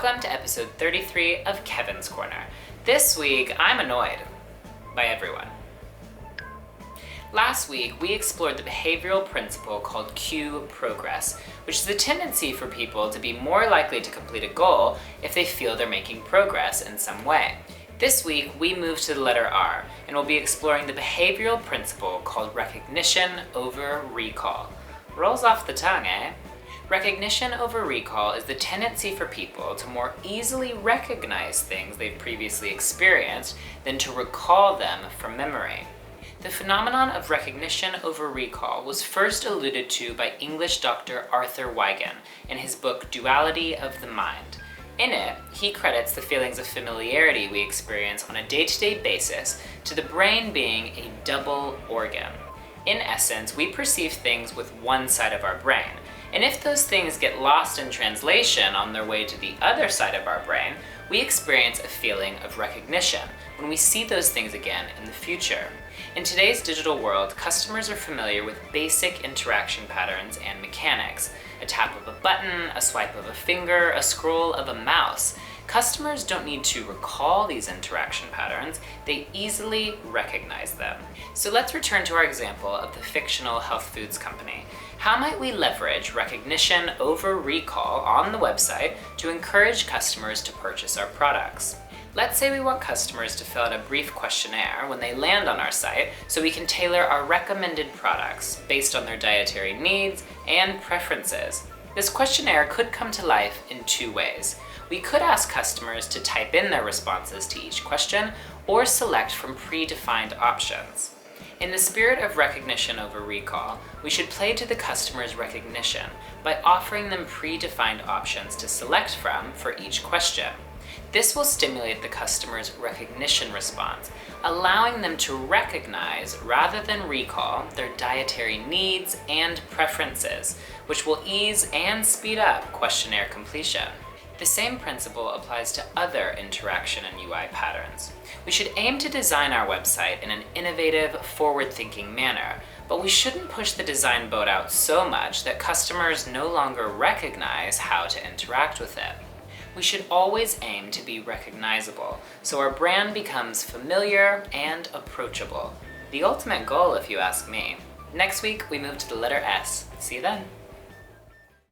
Welcome to episode 33 of Kevin's Corner. This week, I'm annoyed by everyone. Last week, we explored the behavioral principle called cue progress, which is the tendency for people to be more likely to complete a goal if they feel they're making progress in some way. This week, we move to the letter R, and we'll be exploring the behavioral principle called recognition over recall. Rolls off the tongue, eh? Recognition over recall is the tendency for people to more easily recognize things they've previously experienced than to recall them from memory. The phenomenon of recognition over recall was first alluded to by English Dr. Arthur Wigan in his book Duality of the Mind. In it, he credits the feelings of familiarity we experience on a day-to-day basis to the brain being a double organ. In essence, we perceive things with one side of our brain, and if those things get lost in translation on their way to the other side of our brain, we experience a feeling of recognition when we see those things again in the future. In today's digital world, customers are familiar with basic interaction patterns and mechanics. A tap of a button, a swipe of a finger, a scroll of a mouse. Customers don't need to recall these interaction patterns, they easily recognize them. So let's return to our example of the fictional health foods company. How might we leverage recognition over recall on the website to encourage customers to purchase our products? Let's say we want customers to fill out a brief questionnaire when they land on our site so we can tailor our recommended products based on their dietary needs and preferences. This questionnaire could come to life in two ways. We could ask customers to type in their responses to each question or select from predefined options. In the spirit of recognition over recall, we should play to the customer's recognition by offering them predefined options to select from for each question. This will stimulate the customer's recognition response, allowing them to recognize rather than recall their dietary needs and preferences, which will ease and speed up questionnaire completion. The same principle applies to other interaction and UI patterns. We should aim to design our website in an innovative, forward-thinking manner, but we shouldn't push the design boat out so much that customers no longer recognize how to interact with it. We should always aim to be recognizable, so our brand becomes familiar and approachable. The ultimate goal, if you ask me. Next week, we move to the letter S. See you then.